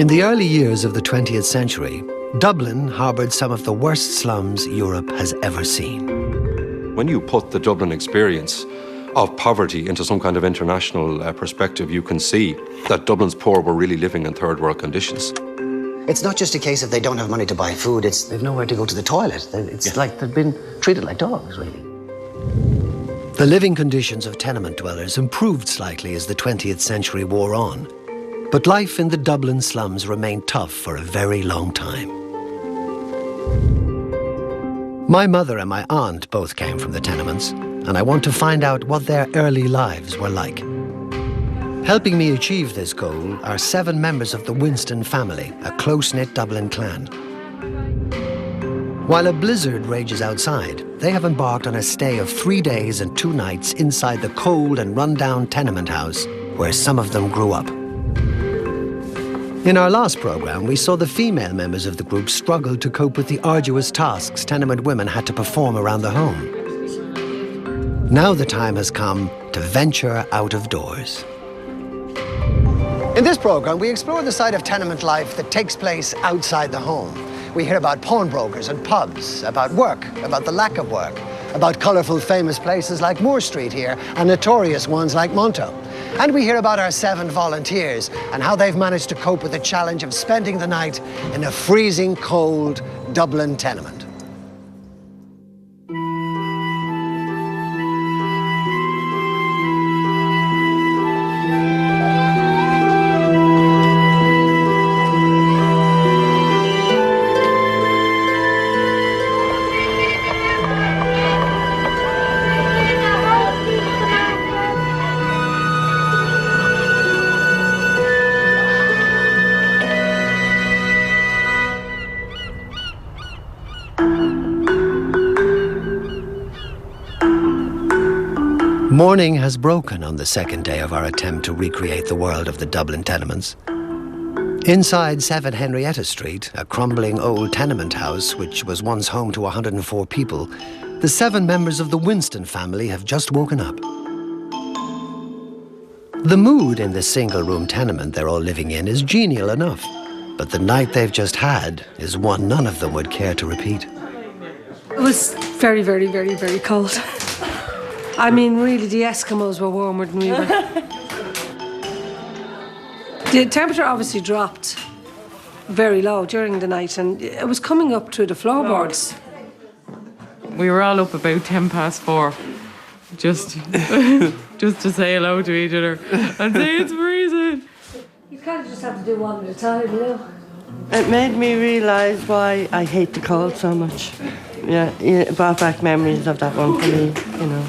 In the early years of the 20th century, Dublin harboured some of the worst slums Europe has ever seen. When you put the Dublin experience of poverty into some kind of international perspective, you can see that Dublin's poor were really living in third world conditions. It's not just a case of they don't have money to buy food, it's they've nowhere to go to the toilet. It's like they've been treated like dogs, really. The living conditions of tenement dwellers improved slightly as the 20th century wore on, but life in the Dublin slums remained tough for a very long time. My mother and my aunt both came from the tenements, and I want to find out what their early lives were like. Helping me achieve this goal are 7 members of the Winston family, a close-knit Dublin clan. While a blizzard rages outside, they have embarked on a stay of 3 days and 2 nights inside the cold and run-down tenement house where some of them grew up. In our last programme, we saw the female members of the group struggle to cope with the arduous tasks tenement women had to perform around the home. Now the time has come to venture out of doors. In this programme, we explore the side of tenement life that takes place outside the home. We hear about pawnbrokers and pubs, about work, about the lack of work, about colourful famous places like Moore Street here and notorious ones like Monto. And we hear about our 7 volunteers and how they've managed to cope with the challenge of spending the night in a freezing cold Dublin tenement. Morning has broken on the second day of our attempt to recreate the world of the Dublin tenements. Inside 7 Henrietta Street, a crumbling old tenement house which was once home to 104 people, the 7 members of the Winston family have just woken up. The mood in the single-room tenement they're all living in is genial enough, but the night they've just had is one none of them would care to repeat. It was very, very, very, very cold. I mean, really, the Eskimos were warmer than we were. The temperature obviously dropped very low during the night, and it was coming up through the floorboards. We were all up about 4:10, just to say hello to each other and say it's freezing. You kind of just have to do one at a time, you know. It made me realise why I hate the cold so much. Yeah, it brought back memories of that one for me, you know.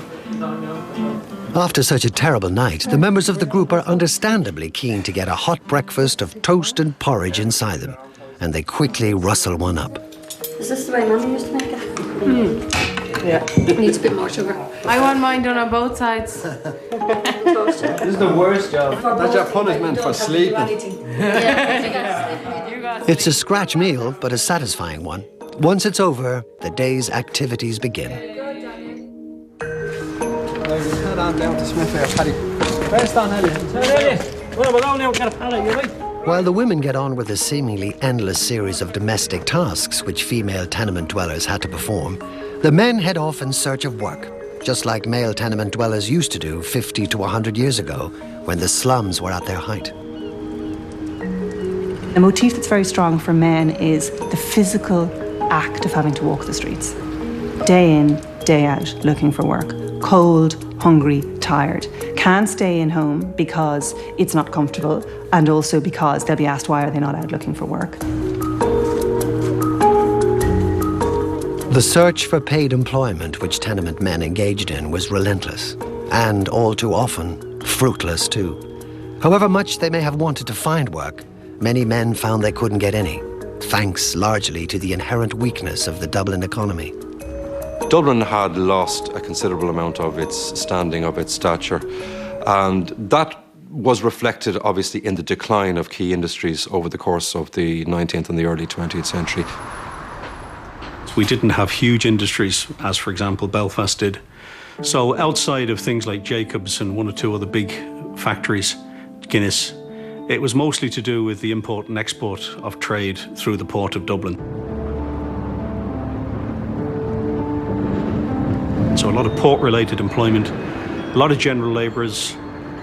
After such a terrible night, the members of the group are understandably keen to get a hot breakfast of toast and porridge inside them, and they quickly rustle one up. Is this the way Mummy used to make it? Yeah. It needs a bit more sugar. I want mine done on both sides. This is the worst job. That's your punishment for sleeping. It's a scratch meal, but a satisfying one. Once it's over, the day's activities begin. Head on down to Smith here, Paddy. First on, Elliot. Well, we'll go now, get a pallet, you right? While the women get on with a seemingly endless series of domestic tasks which female tenement dwellers had to perform, the men head off in search of work, just like male tenement dwellers used to do 50 to 100 years ago, when the slums were at their height. The motif that's very strong for men is the physical act of having to walk the streets. Day in, day out, looking for work. Cold, hungry, tired. Can't stay in home because it's not comfortable, and also because they'll be asked why are they not out looking for work. The search for paid employment which tenement men engaged in was relentless, and all too often, fruitless too. However much they may have wanted to find work, many men found they couldn't get any, thanks largely to the inherent weakness of the Dublin economy. Dublin had lost a considerable amount of its standing, of its stature, and that was reflected obviously in the decline of key industries over the course of the 19th and the early 20th century. We didn't have huge industries, as for example Belfast did. So outside of things like Jacobs and 1 or 2 other big factories, Guinness, It was mostly to do with the import and export of trade through the port of Dublin. So a lot of port-related employment, a lot of general labourers,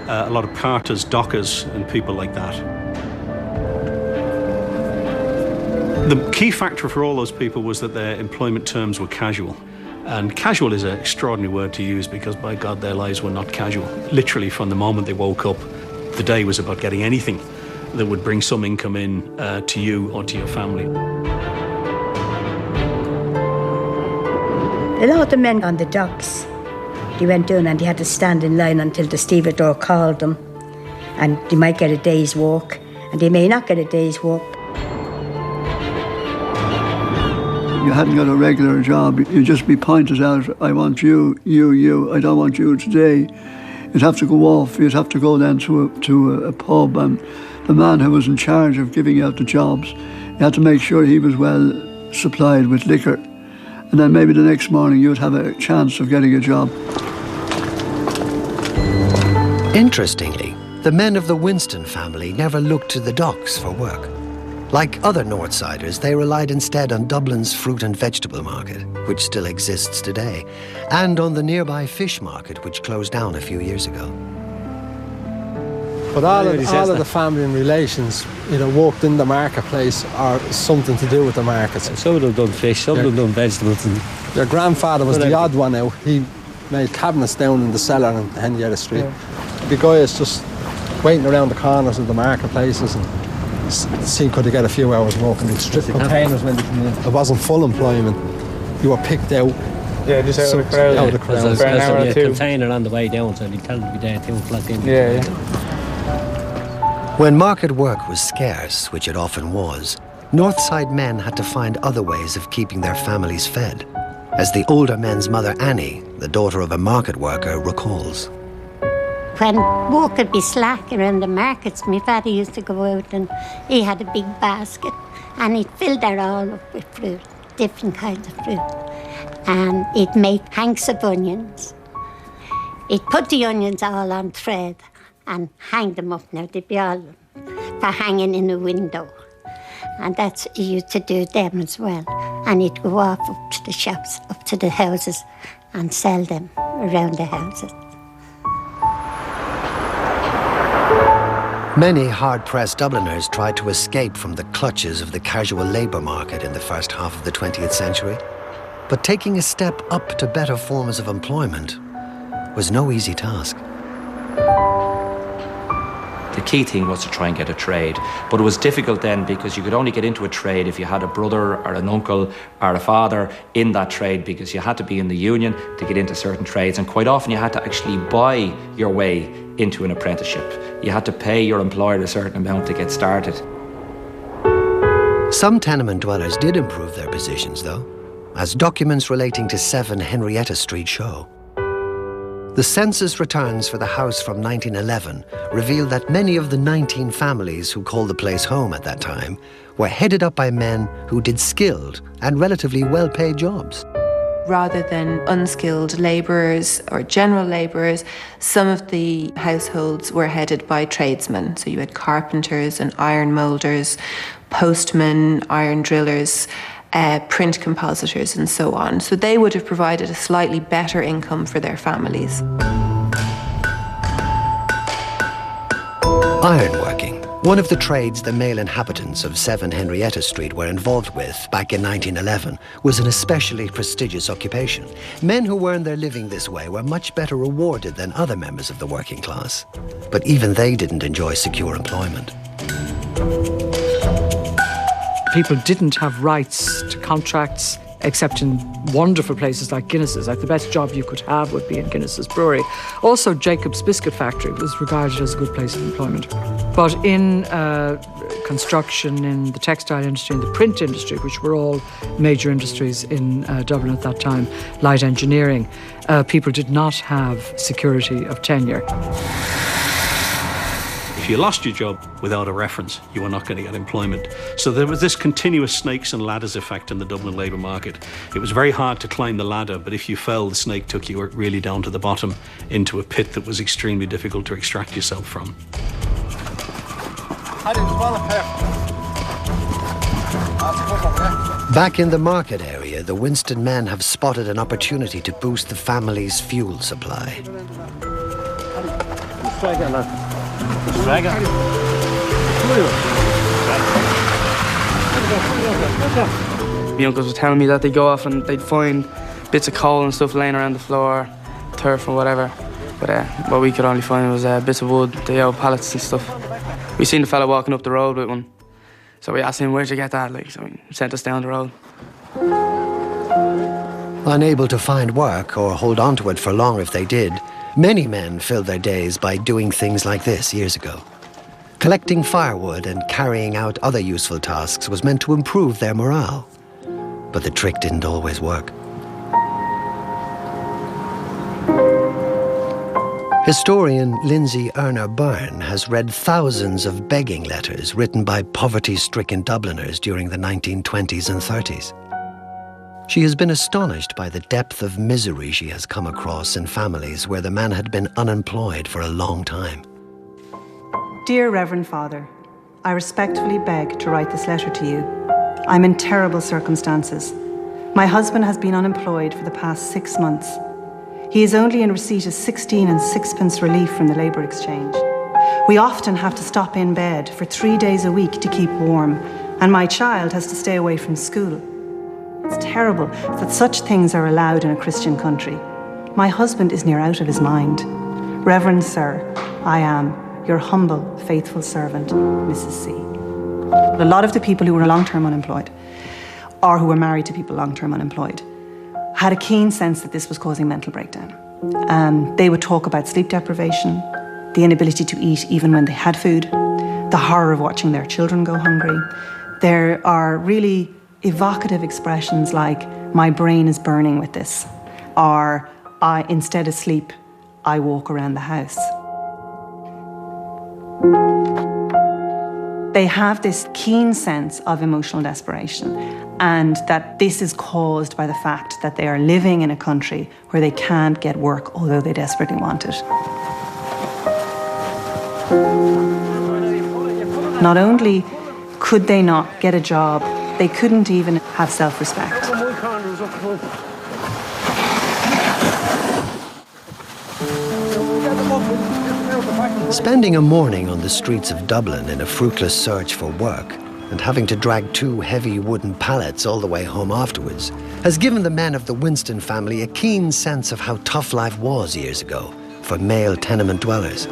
a lot of carters, dockers and people like that. The key factor for all those people was that their employment terms were casual. And casual is an extraordinary word to use because, by God, their lives were not casual. Literally, from the moment they woke up, the day was about getting anything that would bring some income in to you or to your family. A lot of the men on the docks, they went down and they had to stand in line until the stevedore called them, and they might get a day's walk, and they may not get a day's walk. You hadn't got a regular job, you'd just be pointed out, I want you, I don't want you today. You'd have to go off, you'd have to go then to a pub, and the man who was in charge of giving out the jobs, you had to make sure he was well supplied with liquor. And then maybe the next morning you'd have a chance of getting a job. Interestingly, the men of the Winston family never looked to the docks for work. Like other Northsiders, they relied instead on Dublin's fruit and vegetable market, which still exists today, and on the nearby fish market, which closed down a few years ago. But all of the family and relations either worked in the marketplace or something to do with the markets. Some of them done fish, some of them done vegetables. Your grandfather was the odd one out. He made cabinets down in the cellar on Henrietta Street. Yeah. The guy is just waiting around the corners of the marketplaces and see could they get a few hours work in the strip containers when they come in. It wasn't full employment. You were picked out. Yeah, just out of the crowd. There's for an hour or two. Container on the way down, so they tell them to be there at 2 o'clock in. Yeah. When market work was scarce, which it often was, Northside men had to find other ways of keeping their families fed, as the older men's mother Annie, the daughter of a market worker, recalls. When work would be slack around the markets, my father used to go out and he had a big basket and he'd fill that all up with fruit, different kinds of fruit. And he'd make hanks of onions. He'd put the onions all on thread and hang them up. Now they'd be all for hanging in a window. And that's, he used to do them as well. And he'd go off up to the shops, up to the houses and sell them around the houses. Many hard-pressed Dubliners tried to escape from the clutches of the casual labour market in the first half of the 20th century. But taking a step up to better forms of employment was no easy task. The key thing was to try and get a trade. But it was difficult then because you could only get into a trade if you had a brother or an uncle or a father in that trade, because you had to be in the union to get into certain trades, and quite often you had to actually buy your way into an apprenticeship. You had to pay your employer a certain amount to get started. Some tenement dwellers did improve their positions, though, as documents relating to 7 Henrietta Street show. The census returns for the house from 1911 reveal that many of the 19 families who called the place home at that time were headed up by men who did skilled and relatively well-paid jobs. Rather than unskilled labourers or general labourers, some of the households were headed by tradesmen. So you had carpenters and iron moulders, postmen, iron drillers, print compositors and so on. So they would have provided a slightly better income for their families. Ironworking, one of the trades the male inhabitants of 7 Henrietta Street were involved with back in 1911, was an especially prestigious occupation. Men who earned their living this way were much better rewarded than other members of the working class. But even they didn't enjoy secure employment. People didn't have rights to contracts except in wonderful places like Guinness's. Like the best job you could have would be in Guinness's brewery. Also, Jacob's Biscuit Factory was regarded as a good place of employment. But in construction, in the textile industry, in the print industry, which were all major industries in Dublin at that time, light engineering, people did not have security of tenure. If you lost your job without a reference, you were not going to get employment. So there was this continuous snakes and ladders effect in the Dublin labour market. It was very hard to climb the ladder, but if you fell, the snake took you really down to the bottom into a pit that was extremely difficult to extract yourself from. Back in the market area, the Winston men have spotted an opportunity to boost the family's fuel supply. The uncles were telling me that they'd go off and they'd find bits of coal and stuff laying around the floor, turf or whatever. But what we could only find was bits of wood, the old pallets and stuff. We seen the fella walking up the road with one. So we asked him, where'd you get that? So he sent us down the road. Unable to find work or hold on to it for long if they did, many men filled their days by doing things like this years ago. Collecting firewood and carrying out other useful tasks was meant to improve their morale. But the trick didn't always work. Historian Lindsay Erner Byrne has read thousands of begging letters written by poverty-stricken Dubliners during the 1920s and 30s. She has been astonished by the depth of misery she has come across in families where the man had been unemployed for a long time. Dear Reverend Father, I respectfully beg to write this letter to you. I'm in terrible circumstances. My husband has been unemployed for the past 6 months. He is only in receipt of 16 and 6pence relief from the Labour Exchange. We often have to stop in bed for 3 days a week to keep warm, and my child has to stay away from school. It's terrible that such things are allowed in a Christian country. My husband is near out of his mind. Reverend Sir, I am your humble, faithful servant, Mrs. C. A lot of the people who were long-term unemployed, or who were married to people long-term unemployed, had a keen sense that this was causing mental breakdown. They would talk about sleep deprivation, the inability to eat even when they had food, the horror of watching their children go hungry. There are really evocative expressions like, my brain is burning with this, or instead of sleep, I walk around the house. They have this keen sense of emotional desperation, and that this is caused by the fact that they are living in a country where they can't get work, although they desperately want it. Not only could they not get a job, they couldn't even have self-respect. Spending a morning on the streets of Dublin in a fruitless search for work and having to drag 2 heavy wooden pallets all the way home afterwards has given the men of the Winston family a keen sense of how tough life was years ago for male tenement dwellers.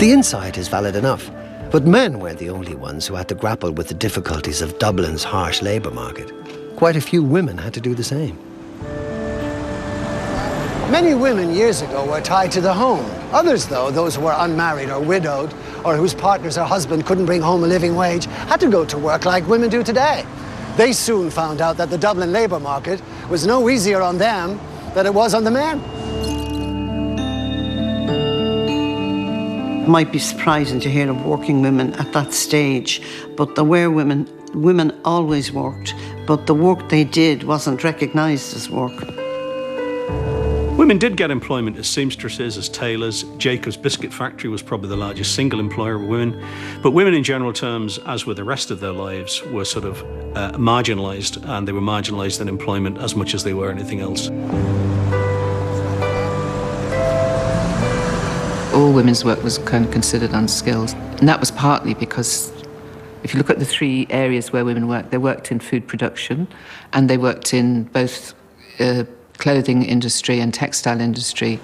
The insight is valid enough, but men weren't the only ones who had to grapple with the difficulties of Dublin's harsh labour market. Quite a few women had to do the same. Many women years ago were tied to the home. Others, though, those who were unmarried or widowed, or whose partners or husband couldn't bring home a living wage, had to go to work like women do today. They soon found out that the Dublin labour market was no easier on them than it was on the men. It might be surprising to hear of working women at that stage, but there were women always worked, but the work they did wasn't recognised as work. Women did get employment as seamstresses, as tailors. Jacob's Biscuit Factory was probably the largest single employer of women. But women in general terms, as with the rest of their lives, were sort of marginalised, and they were marginalised in employment as much as they were anything else. All women's work was kind of considered unskilled. And that was partly because if you look at the 3 areas where women worked, they worked in food production, and they worked in both clothing industry and textile industry.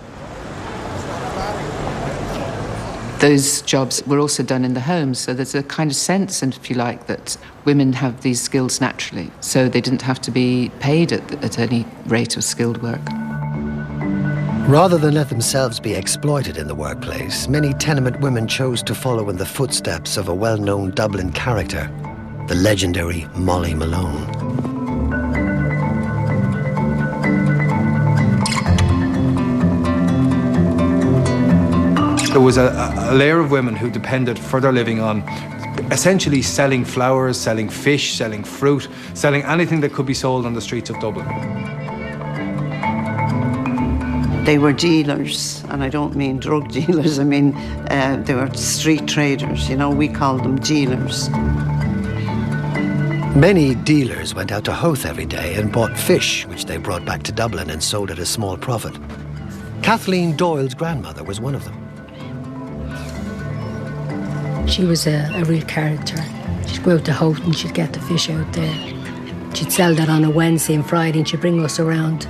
Those jobs were also done in the home, so there's a kind of sense, and if you like, that women have these skills naturally, so they didn't have to be paid at any rate of skilled work. Rather than let themselves be exploited in the workplace, many tenement women chose to follow in the footsteps of a well-known Dublin character, the legendary Molly Malone. There was a layer of women who depended for their living on essentially selling flowers, selling fish, selling fruit, selling anything that could be sold on the streets of Dublin. They were dealers, and I don't mean drug dealers, I mean they were street traders, you know, we called them dealers. Many dealers went out to Howth every day and bought fish, which they brought back to Dublin and sold at a small profit. Kathleen Doyle's grandmother was one of them. She was a real character. She'd go out to Howth and she'd get the fish out there. She'd sell that on a Wednesday and Friday and she'd bring us around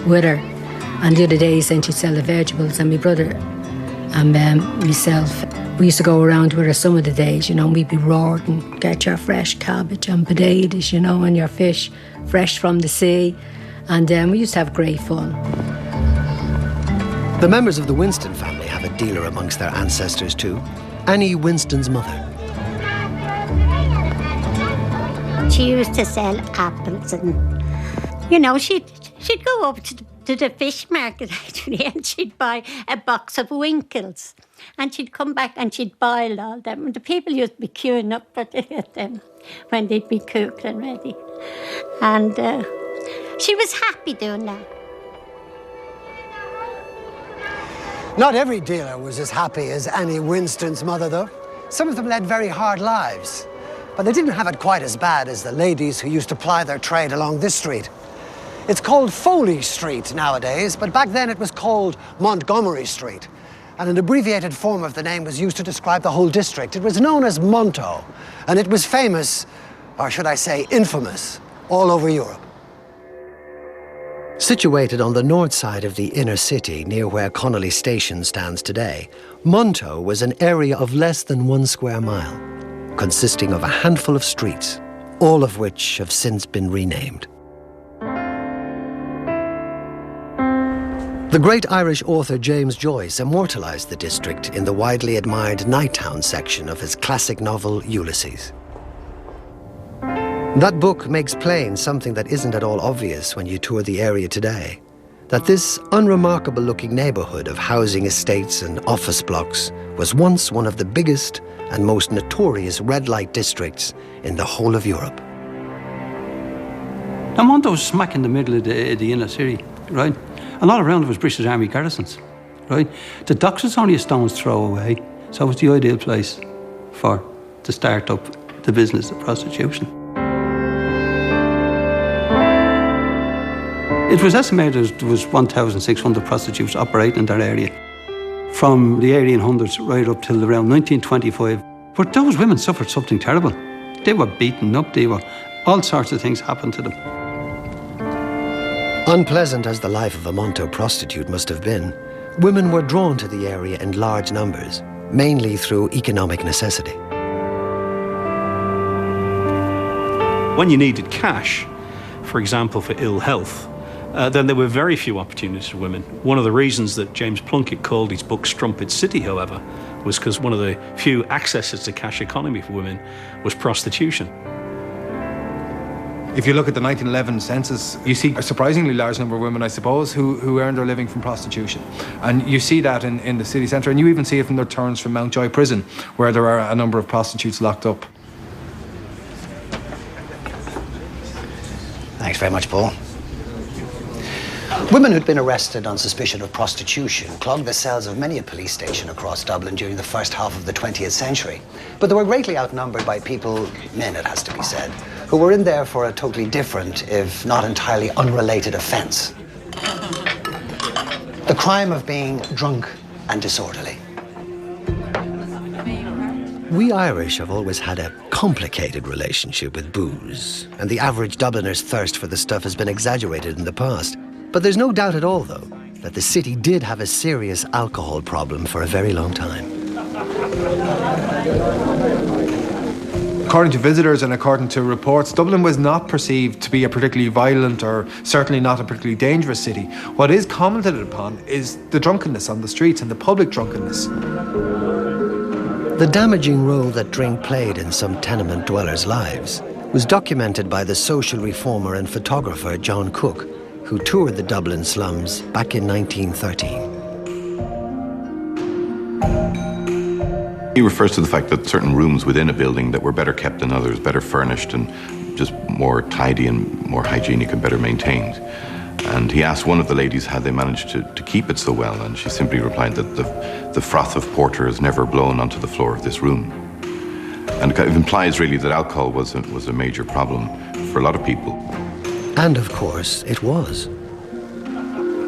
with her. And the other days then she'd sell the vegetables, and my brother and myself, we used to go around with her some of the days, you know, and we'd be roared and get your fresh cabbage and potatoes, you know, and your fish fresh from the sea. And we used to have great fun. The members of the Winston family have a dealer amongst their ancestors too. Annie Winston's mother. She used to sell apples, and, you know, she'd go up to the fish market actually, and she'd buy a box of winkles, and she'd come back and she'd boil all them. And the people used to be queuing up to get them when they'd be cooked and ready. And she was happy doing that. Not every dealer was as happy as Annie Winston's mother, though. Some of them led very hard lives, but they didn't have it quite as bad as the ladies who used to ply their trade along this street. It's called Foley Street nowadays, but back then it was called Montgomery Street, and an abbreviated form of the name was used to describe the whole district. It was known as Monto, and it was famous, or should I say infamous, all over Europe. Situated on the north side of the inner city, near where Connolly Station stands today, Monto was an area of less than 1 square mile, consisting of a handful of streets, all of which have since been renamed. The great Irish author James Joyce immortalised the district in the widely admired Nighttown section of his classic novel Ulysses. That book makes plain something that isn't at all obvious when you tour the area today, that this unremarkable-looking neighbourhood of housing estates and office blocks was once one of the biggest and most notorious red-light districts in the whole of Europe. Now, Monto's smack in the middle of the inner city, right? And all around it was British Army garrisons, right? The docks was only a stone's throw away, so it was the ideal place to start up the business of prostitution. It was estimated there was 1,600 prostitutes operating in that area, from the 1800s right up till around 1925. But those women suffered something terrible. They were beaten up, all sorts of things happened to them. Unpleasant as the life of a Monto prostitute must have been, women were drawn to the area in large numbers, mainly through economic necessity. When you needed cash, for example, for ill health, then there were very few opportunities for women. One of the reasons that James Plunkett called his book Strumpet City, however, was because one of the few accesses to cash economy for women was prostitution. If you look at the 1911 census, you see a surprisingly large number of women, I suppose, who earned their living from prostitution. And you see that in the city centre, and you even see it from the returns from Mountjoy Prison, where there are a number of prostitutes locked up. Thanks very much, Paul. Women who'd been arrested on suspicion of prostitution clogged the cells of many a police station across Dublin during the first half of the 20th century. But they were greatly outnumbered by people, men it has to be said, who were in there for a totally different, if not entirely unrelated offence. The crime of being drunk and disorderly. We Irish have always had a complicated relationship with booze, and the average Dubliner's thirst for the stuff has been exaggerated in the past. But there's no doubt at all, though, that the city did have a serious alcohol problem for a very long time. According to visitors and according to reports, Dublin was not perceived to be a particularly violent or certainly not a particularly dangerous city. What is commented upon is the drunkenness on the streets and the public drunkenness. The damaging role that drink played in some tenement dwellers' lives was documented by the social reformer and photographer John Cook, who toured the Dublin slums back in 1913. He refers to the fact that certain rooms within a building that were better kept than others, better furnished and just more tidy and more hygienic and better maintained, And he asked one of the ladies how they managed to keep it so well, and she simply replied that the froth of porter is never blown onto the floor of this room. And it kind of implies really that alcohol was a major problem for a lot of people. And of course, it was.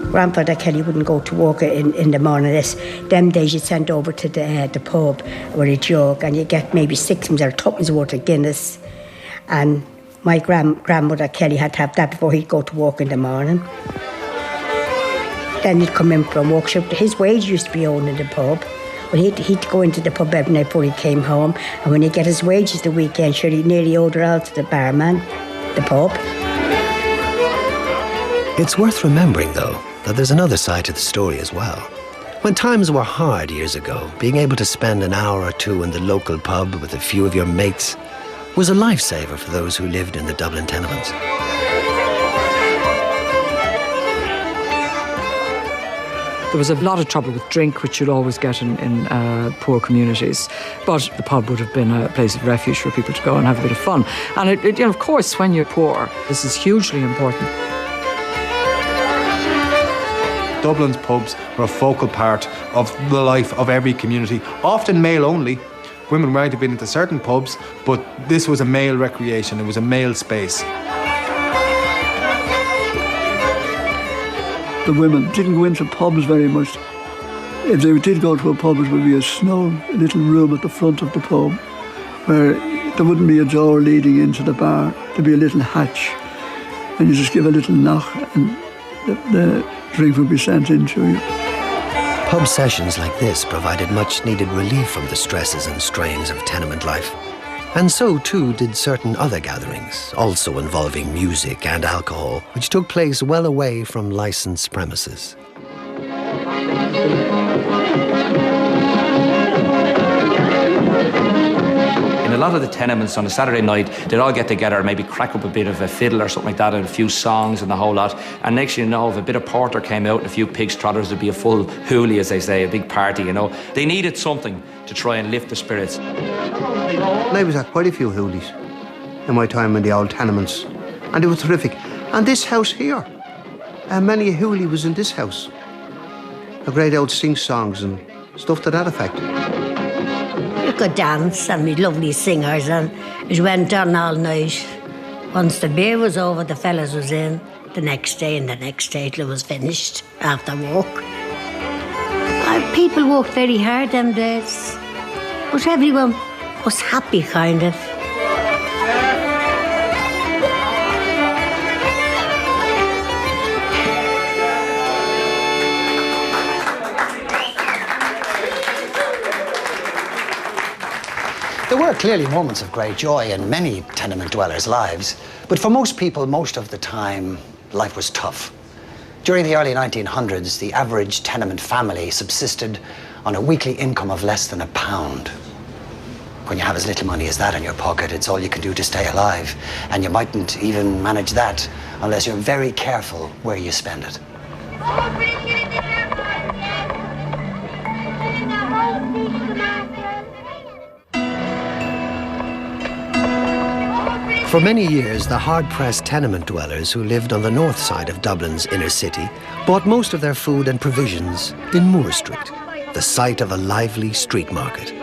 Grandfather Kelly wouldn't go to work in the morning. Them days you'd send over to the pub with a jug and you get maybe 6 or 2 worth of Guinness. And my grandmother Kelly had to have that before he'd go to work in the morning. Then he'd come in from work. His wage used to be owned in the pub. But he'd go into the pub every night before he came home. And when he'd get his wages the weekend, sure, he nearly owed her out to the barman, the pub. It's worth remembering, though, that there's another side to the story as well. When times were hard years ago, being able to spend an hour or two in the local pub with a few of your mates was a lifesaver for those who lived in the Dublin tenements. There was a lot of trouble with drink, which you'll always get in poor communities. But the pub would have been a place of refuge for people to go and have a bit of fun. And of course, when you're poor, this is hugely important. Dublin's pubs were a focal part of the life of every community, often male only. Women might have been into certain pubs, but this was a male recreation, it was a male space. The women didn't go into pubs very much. If they did go to a pub, it would be a snug little room at the front of the pub where there wouldn't be a door leading into the bar. There'd be a little hatch and you just give a little knock and the drink would be sent into you. Pub sessions like this provided much-needed relief from the stresses and strains of tenement life. And so, too, did certain other gatherings, also involving music and alcohol, which took place well away from licensed premises. In a lot of the tenements on a Saturday night, they'd all get together and maybe crack up a bit of a fiddle or something like that and a few songs and the whole lot. And next thing you know, if a bit of porter came out and a few pigs trotters, there'd be a full hoolie, as they say, a big party, you know. They needed something to try and lift the spirits. I was at quite a few hoolies in my time in the old tenements, and they were terrific. And this house here, many a hoolie was in this house. A great old sing songs and stuff to that effect. You could dance and be lovely singers, and it went on all night. Once the beer was over, the fellas was in the next day and the next day till it was finished after work. People worked very hard them days, but everyone was happy, kind of. There were clearly moments of great joy in many tenement dwellers' lives, but for most people, most of the time, life was tough. During the early 1900s, the average tenement family subsisted on a weekly income of less than £1. When you have as little money as that in your pocket, it's all you can do to stay alive. And you mightn't even manage that unless you're very careful where you spend it. For many years, the hard-pressed tenement dwellers who lived on the north side of Dublin's inner city bought most of their food and provisions in Moore Street, the site of a lively street market.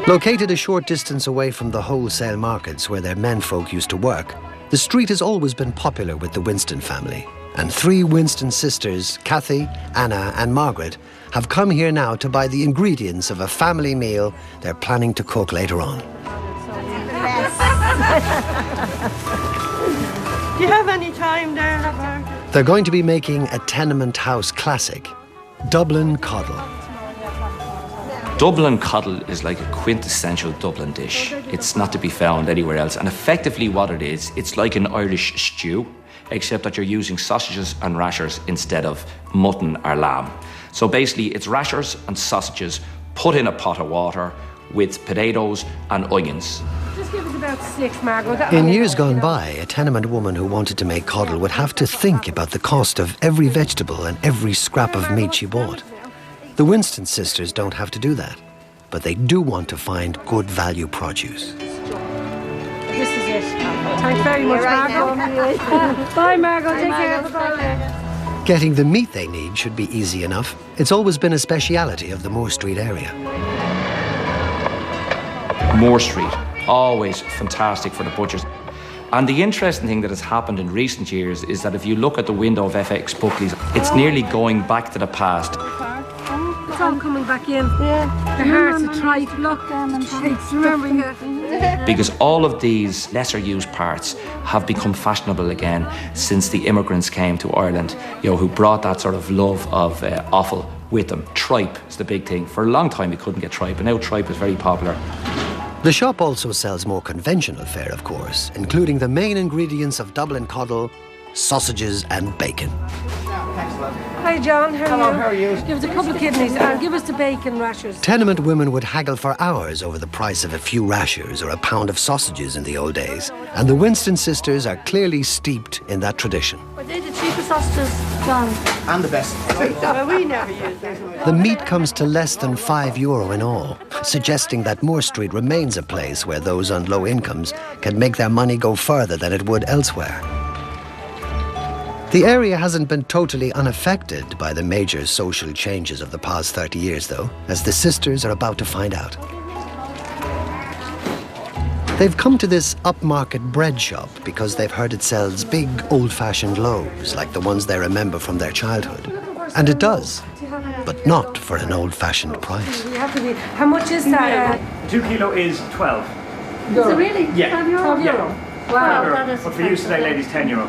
Located a short distance away from the wholesale markets where their menfolk used to work, the street has always been popular with the Winston family. And 3 Winston sisters, Kathy, Anna and Margaret, have come here now to buy the ingredients of a family meal they're planning to cook later on. Do you have any time there, Lavar? They're going to be making a tenement house classic, Dublin Coddle. Dublin Coddle is like a quintessential Dublin dish. It's not to be found anywhere else. And effectively what it is, it's like an Irish stew, except that you're using sausages and rashers instead of mutton or lamb. So basically it's rashers and sausages put in a pot of water with potatoes and onions. Just give us about 6, Margot. In years gone by, a tenement woman who wanted to make coddle would have to think about the cost of every vegetable and every scrap of meat she bought. The Winston sisters don't have to do that, but they do want to find good value produce. This is it. Thanks very much, Margot. Bye, Margot. Take care. Bye-bye. Getting the meat they need should be easy enough. It's always been a speciality of the Moore Street area. Moore Street, always fantastic for the butchers. And the interesting thing that has happened in recent years is that if you look at the window of FX Buckley's, it's nearly going back to the past. It's all coming back in. Yeah. The hearts are tried. Look, remember you. Because all of these lesser used parts have become fashionable again since the immigrants came to Ireland, who brought that sort of love of offal with them. Tripe is the big thing. For a long time we couldn't get tripe, and now tripe is very popular. The shop also sells more conventional fare, of course, including the main ingredients of Dublin coddle, sausages and bacon. Hi, John. How are you? Give us a couple of kidneys and give us the bacon rashers. Tenement women would haggle for hours over the price of a few rashers or a pound of sausages in the old days, and the Winston sisters are clearly steeped in that tradition. Were they the cheapest sausages, John? And the best. We never use them. The meat comes to less than €5 in all, suggesting that Moore Street remains a place where those on low incomes can make their money go further than it would elsewhere. The area hasn't been totally unaffected by the major social changes of the past 30 years, though, as the sisters are about to find out. They've come to this upmarket bread shop because they've heard it sells big, old-fashioned loaves like the ones they remember from their childhood. And it does, but not for an old-fashioned price. How much is that? 2 kilo is 12. Is it really? Yeah. €12? Yeah. Wow. That is but for you today, ladies, €10.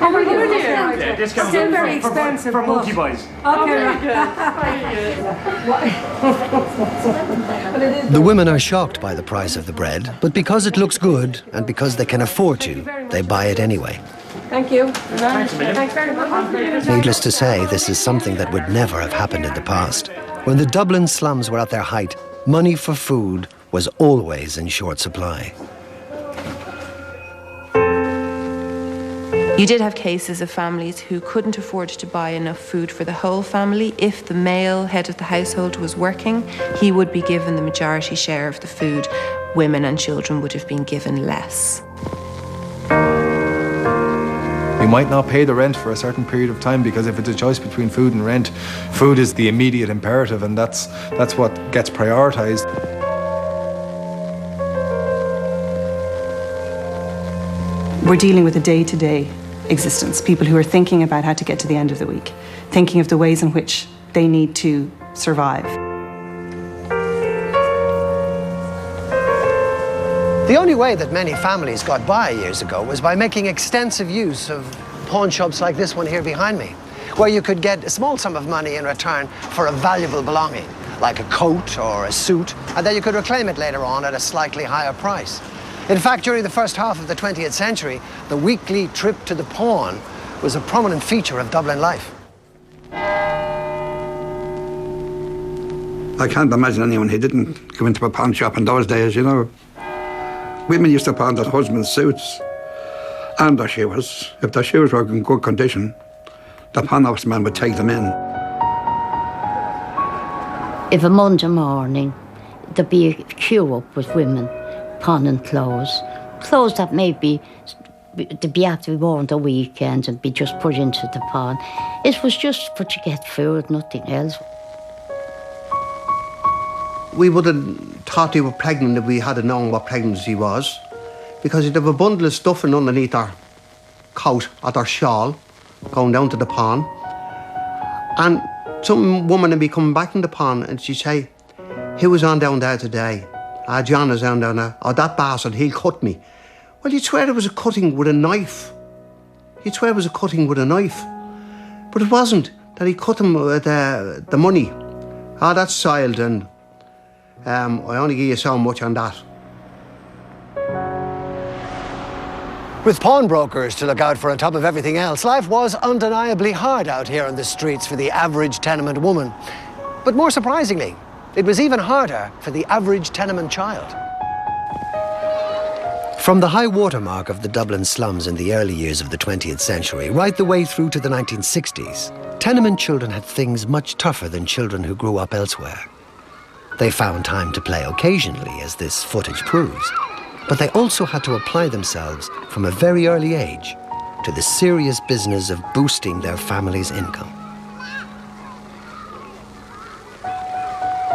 Oh, we're good. Yeah, discount still very expensive. For multi buys. Okay. The women are shocked by the price of the bread, but because it looks good and because they can afford to, they buy it anyway. Thank you. Thanks very much. Needless to say, this is something that would never have happened in the past. When the Dublin slums were at their height, money for food was always in short supply. You did have cases of families who couldn't afford to buy enough food for the whole family. If the male head of the household was working, he would be given the majority share of the food. Women and children would have been given less. You might not pay the rent for a certain period of time because if it's a choice between food and rent, food is the immediate imperative, and that's what gets prioritised. We're dealing with a day-to-day existence, people who are thinking about how to get to the end of the week, thinking of the ways in which they need to survive. The only way that many families got by years ago was by making extensive use of pawn shops like this one here behind me, where you could get a small sum of money in return for a valuable belonging, like a coat or a suit, and then you could reclaim it later on at a slightly higher price. In fact, during the first half of the 20th century, the weekly trip to the pawn was a prominent feature of Dublin life. I can't imagine anyone who didn't go into a pawn shop in those days, you know. Women used to pawn their husbands' suits and their shoes. If their shoes were in good condition, the pawn man would take them in. If a Monday morning, there'd be a queue up with women pawning clothes that maybe to be have to be worn the weekend and be just put into the pawn. It was just for to get food, nothing else. We would have thought they were pregnant if we had known what pregnancy was, because you'd have a bundle of stuffing underneath their coat or their shawl going down to the pawn, and some woman would be coming back in the pawn and she'd say, "Who was on down there today? Ah, John is down there. Oh, that bastard, he'll cut me." Well, you'd swear it was a cutting with a knife. You'd swear it was a cutting with a knife. But it wasn't, that he cut him with the money. Ah, that's soiled, and I only give you so much on that. With pawnbrokers to look out for on top of everything else, life was undeniably hard out here on the streets for the average tenement woman. But more surprisingly, it was even harder for the average tenement child. From the high watermark of the Dublin slums in the early years of the 20th century, right the way through to the 1960s, tenement children had things much tougher than children who grew up elsewhere. They found time to play occasionally, as this footage proves. But they also had to apply themselves from a very early age to the serious business of boosting their family's income.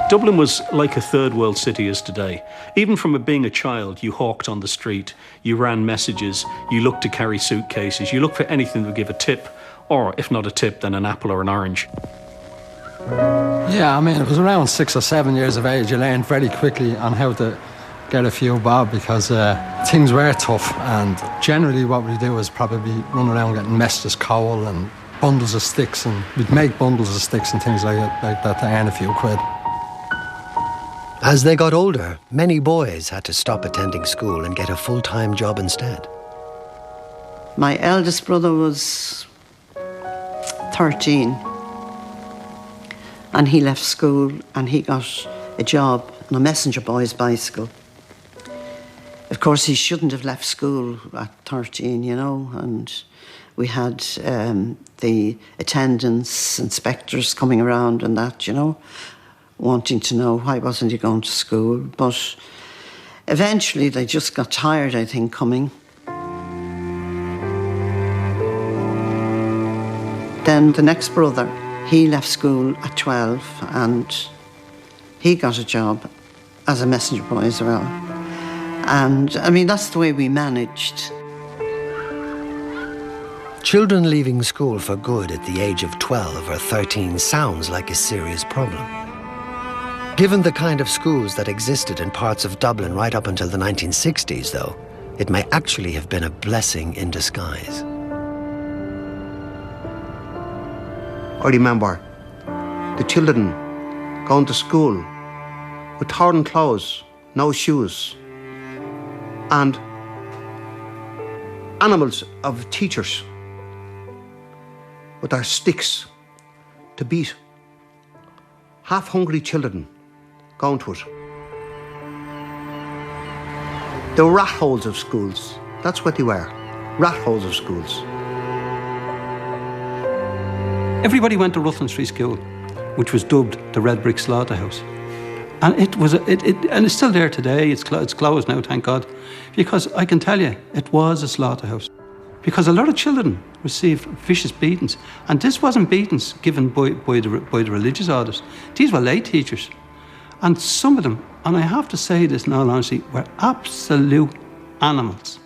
Dublin was like a third world city is today. Even from being a child, you hawked on the street, you ran messages, you looked to carry suitcases, you looked for anything to give a tip, or if not a tip, then an apple or an orange. Yeah, I mean, it was around 6 or 7 years of age. You learned very quickly on how to get a few bob because things were tough, and generally what we do was probably run around getting Mestres coal and bundles of sticks, and we'd make bundles of sticks and things like that to earn a few quid. As they got older, many boys had to stop attending school and get a full-time job instead. My eldest brother was 13 and he left school and he got a job on a messenger boy's bicycle. Of course, he shouldn't have left school at 13, you know, and we had the attendance inspectors coming around and that, you know, wanting to know why wasn't he going to school. But eventually they just got tired, I think, coming. Then the next brother, he left school at 12 and he got a job as a messenger boy as well. And I mean, that's the way we managed. Children leaving school for good at the age of 12 or 13 sounds like a serious problem. Given the kind of schools that existed in parts of Dublin right up until the 1960s, though, it may actually have been a blessing in disguise. I remember the children going to school with torn clothes, no shoes, and animals of teachers with their sticks to beat half-hungry children going to it. The rat holes of schools, that's what they were, rat holes of schools. Everybody went to Rutland Street School, which was dubbed the Red Brick Slaughterhouse. And it was, and it's still there today. It's closed now, thank God. Because I can tell you, it was a slaughterhouse. Because a lot of children received vicious beatings. And this wasn't beatings given by the religious orders. These were lay teachers. And some of them, and I have to say this in all honesty, were absolute animals.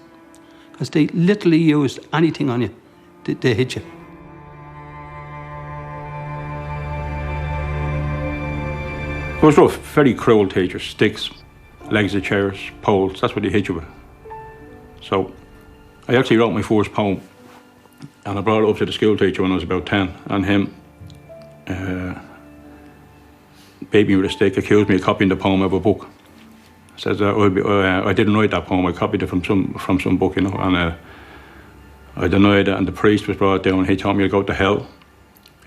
Because they literally used anything on you, they hit you. It was rough, very cruel teachers, sticks, legs of chairs, poles, that's what they hit you with. So I actually wrote my first poem and I brought it up to the school teacher when I was about 10, and him beat me with a stick, accused me of copying the poem of a book. Says I didn't write that poem, I copied it from some book, you know, and I denied it, and the priest was brought down and he told me to go to hell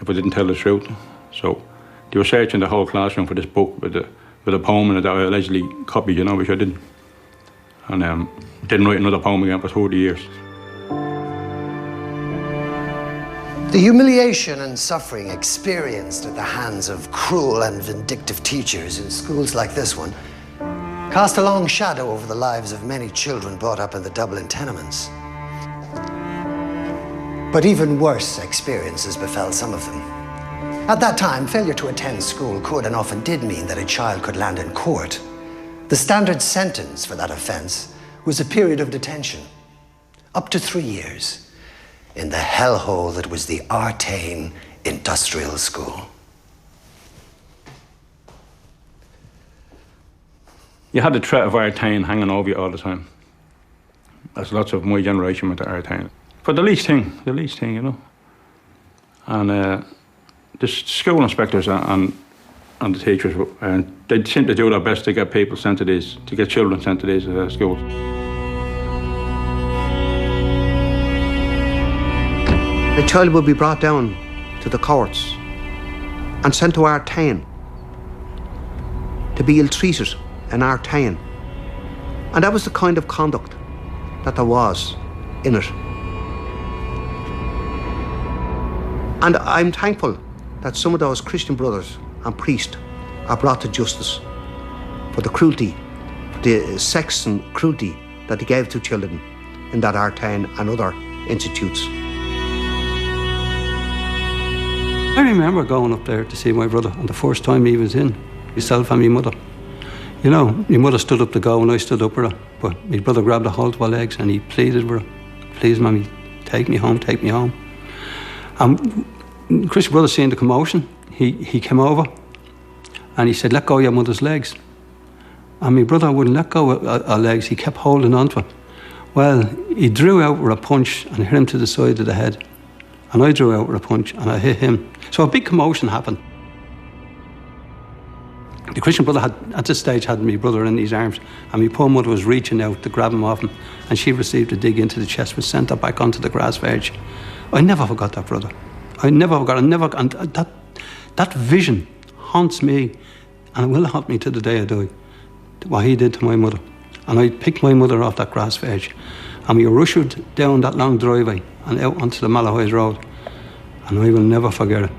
if I didn't tell the truth. So they were searching the whole classroom for this book with a poem in it that I allegedly copied, you know, which I didn't. And didn't write another poem again for 30 years. The humiliation and suffering experienced at the hands of cruel and vindictive teachers in schools like this one cast a long shadow over the lives of many children brought up in the Dublin Tenements. But even worse experiences befell some of them. At that time, failure to attend school could and often did mean that a child could land in court. The standard sentence for that offence was a period of detention, up to 3 years, in the hellhole that was the Artane Industrial School. You had the threat of Artane hanging over you all the time. As lots of my generation went to Artane. For the least thing, you know. And the school inspectors and the teachers, they seem to do their best to get people sent to these, to get children sent to these schools. The child would be brought down to the courts and sent to Artane to be ill-treated in Artane. And that was the kind of conduct that there was in it. And I'm thankful that some of those Christian brothers and priests are brought to justice for the cruelty, for the sex and cruelty that they gave to children in that Artane and other institutes. I remember going up there to see my brother, and the first time he was in, myself and my mother. You know, my mother stood up to go and I stood up with her, but my brother grabbed a hold of her legs and he pleaded with her, "Please, Mammy, take me home, take me home." And Chris's brother, seeing the commotion, he came over and he said, "Let go of your mother's legs." And my brother wouldn't let go of her legs, he kept holding on to her. Well, he drew out with a punch and hit him to the side of the head. And I drew out with a punch and I hit him. So a big commotion happened. The Christian brother had, at this stage, had my brother in his arms, and my poor mother was reaching out to grab him off him, and she received a dig into the chest, which sent her back onto the grass verge. I never forgot that, brother. I never forgot. And that vision haunts me, and it will haunt me to the day I die, what he did to my mother. And I picked my mother off that grass verge, and we were ushered down that long driveway and out onto the Malahide Road, and I will never forget it.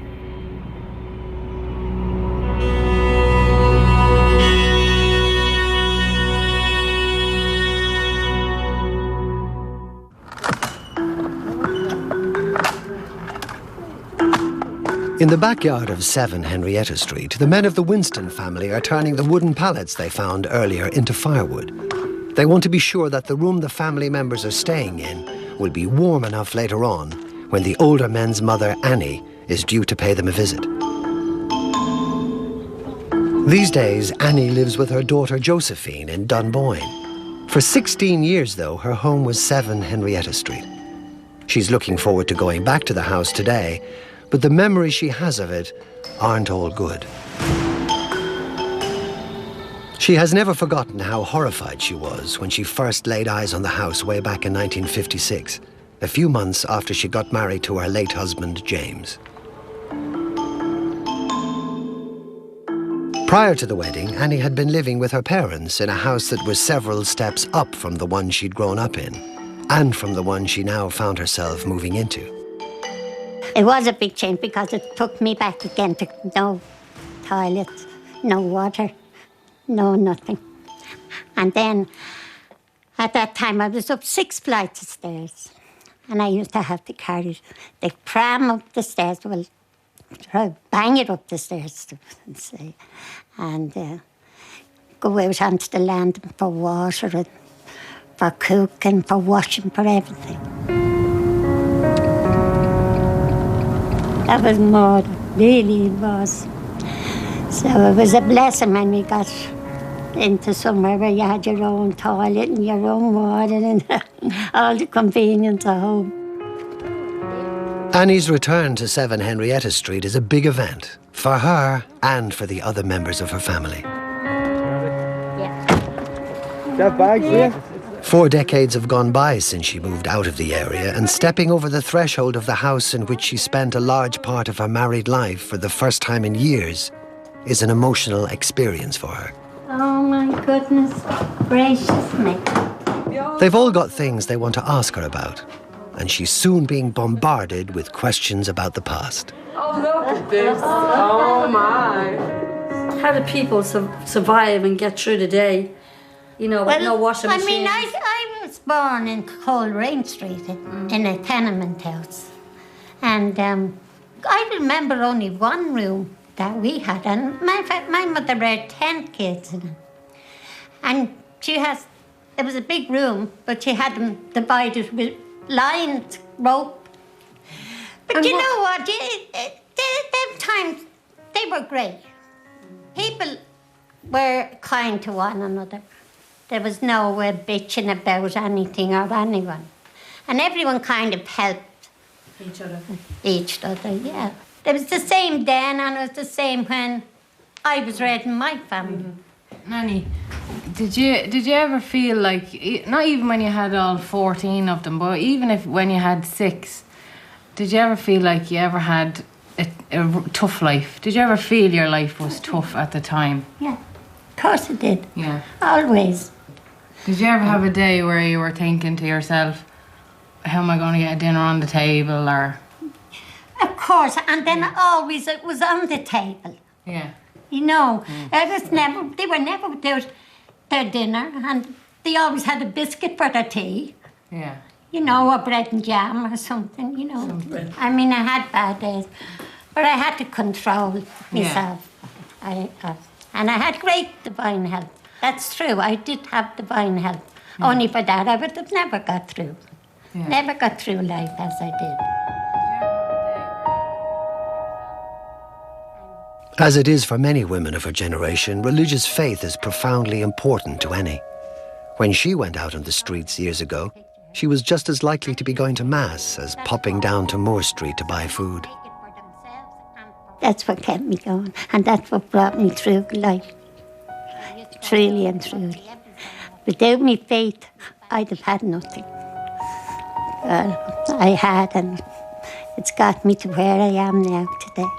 In the backyard of 7 Henrietta Street, the men of the Winston family are turning the wooden pallets they found earlier into firewood. They want to be sure that the room the family members are staying in will be warm enough later on when the older men's mother, Annie, is due to pay them a visit. These days, Annie lives with her daughter Josephine in Dunboyne. For 16 years, though, her home was 7 Henrietta Street. She's looking forward to going back to the house today, but the memories she has of it aren't all good. She has never forgotten how horrified she was when she first laid eyes on the house way back in 1956, a few months after she got married to her late husband, James. Prior to the wedding, Annie had been living with her parents in a house that was several steps up from the one she'd grown up in, and from the one she now found herself moving into. It was a big change because it took me back again to no toilets, no water, no nothing. And then at that time I was up 6 flights of stairs, and I used to have to carry the pram up the stairs, well, bang it up the stairs, and go out onto the landing for water and for cooking, for washing, for everything. That was more, really it was. So it was a blessing when we got into somewhere where you had your own toilet and your own water and all the convenience at home. Annie's return to 7 Henrietta Street is a big event for her and for the other members of her family. That bag's here? 4 decades have gone by since she moved out of the area, and stepping over the threshold of the house in which she spent a large part of her married life for the first time in years is an emotional experience for her. Oh my goodness gracious me. They've all got things they want to ask her about, and she's soon being bombarded with questions about the past. Oh, look at this. Oh my. How do people survive and get through the day? You know, with no washing machine. I mean, I was born in Coleraine Street in a tenement house. And I remember only one room that we had. And my mother had 10 kids in it. And it was a big room, but she had them divided with lines, rope. But and you know what? Them times, they were great. People were kind to one another. There was no bitching about anything or anyone. And everyone kind of helped each other, yeah. It was the same then, and it was the same when I was raising my family. Nanny, did you ever feel like, not even when you had all 14 of them, but even when you had 6, did you ever feel like you ever had a tough life? Did you ever feel your life was tough at the time? Yeah, of course it did. Yeah. Always. Did you ever have a day where you were thinking to yourself, how am I going to get a dinner on the table, or? Of course, and then always it was on the table. Yeah. You know, they were never without their dinner, and They always had a biscuit for their tea. Yeah. You know, or bread and jam or something, you know. I mean, I had bad days, but I had to control myself. And I had great divine health. That's true, I did have divine health. Only for that, I would have never got through. Never got through life as I did. As it is for many women of her generation, religious faith is profoundly important to Annie. When she went out on the streets years ago, she was just as likely to be going to Mass as popping down to Moore Street to buy food. That's what kept me going, and that's what brought me through life. Truly and truly. Without me faith, I'd have had nothing. I had, and it's got me to where I am now today.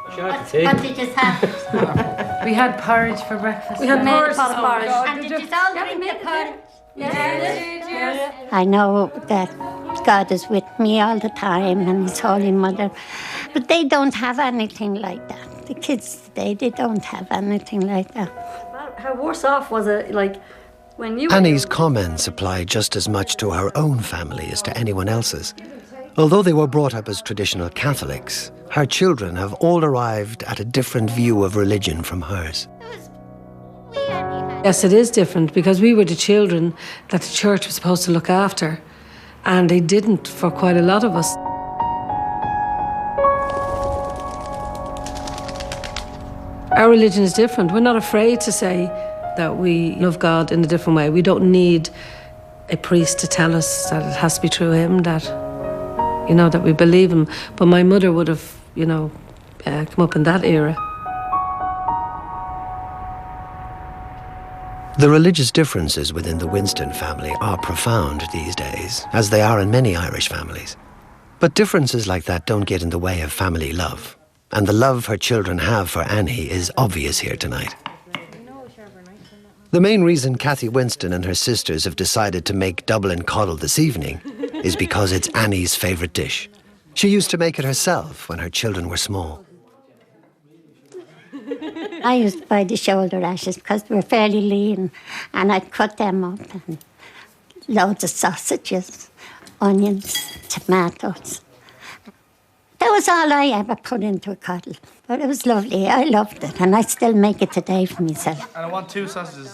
What did you have? We had porridge for breakfast. We had porridge. porridge. And did you all drink the porridge? Yes. I know that God is with me all the time and His Holy Mother, but they don't have anything like that. The kids today, they don't have anything like that. How worse off was it, like, when you... Annie's comments apply just as much to her own family as to anyone else's. Although they were brought up as traditional Catholics, her children have all arrived at a different view of religion from hers. Yes, it is different because we were the children that the church was supposed to look after, and they didn't for quite a lot of us. Our religion is different. We're not afraid to say that we love God in a different way. We don't need a priest to tell us that it has to be through Him, that, you know, that we believe Him. But my mother would have, you know, come up in that era. The religious differences within the Winston family are profound these days, as they are in many Irish families. But differences like that don't get in the way of family love. And the love her children have for Annie is obvious here tonight. The main reason Cathy Winston and her sisters have decided to make Dublin coddle this evening is because it's Annie's favourite dish. She used to make it herself when her children were small. I used to buy the shoulder rashes because they were fairly lean, and I'd cut them up, and loads of sausages, onions, tomatoes. That was all I ever put into a coddle. But it was lovely. I loved it, and I still make it today for myself. And I want 2 sausages.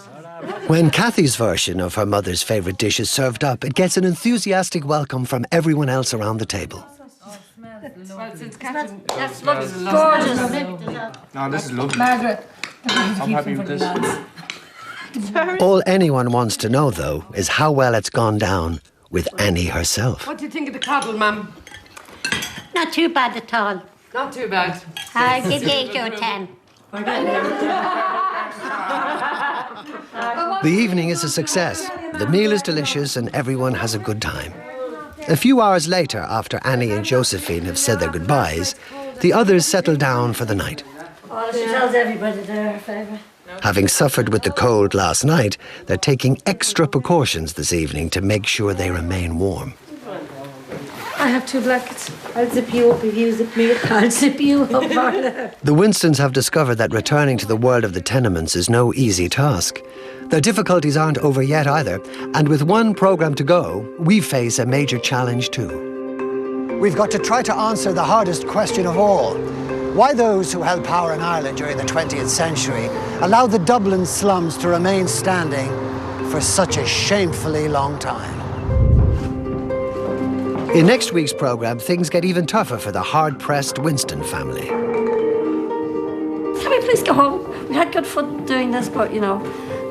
When Cathy's version of her mother's favourite dish is served up, it gets an enthusiastic welcome from everyone else around the table. That looks gorgeous. No, this is lovely. Margaret, I'm happy with this. All anyone wants to know, though, is how well it's gone down with Annie herself. What do you think of the coddle, ma'am? Not too bad at all. Not too bad. I give you 8 or 10. The evening is a success. The meal is delicious and everyone has a good time. A few hours later, after Annie and Josephine have said their goodbyes, the others settle down for the night. Oh, she tells everybody they're her favourite. Having suffered with the cold last night, they're taking extra precautions this evening to make sure they remain warm. I have 2 blankets. I'll zip you up if you zip me up. I'll zip you up, Marla. The Winstons have discovered that returning to the world of the tenements is no easy task. Their difficulties aren't over yet either, and with one programme to go, we face a major challenge too. We've got to try to answer the hardest question of all. Why those who held power in Ireland during the 20th century allowed the Dublin slums to remain standing for such a shamefully long time. In next week's programme, things get even tougher for the hard-pressed Winston family. Can we please go home? We had good fun doing this, but, you know,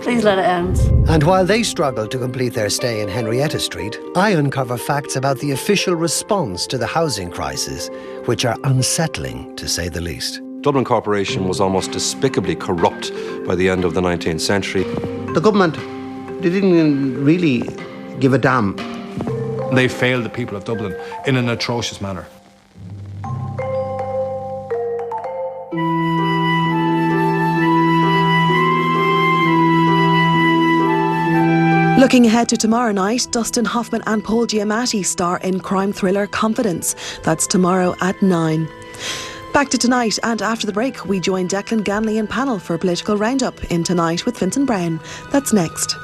please let it end. And while they struggle to complete their stay in Henrietta Street, I uncover facts about the official response to the housing crisis, which are unsettling, to say the least. Dublin Corporation was almost despicably corrupt by the end of the 19th century. The government, they didn't really give a damn. They failed the people of Dublin in an atrocious manner. Looking ahead to tomorrow night, Dustin Hoffman and Paul Giamatti star in crime thriller Confidence. That's tomorrow at 9. Back to tonight, and after the break, we join Declan Ganley and panel for a political roundup in Tonight with Vincent Brown. That's next.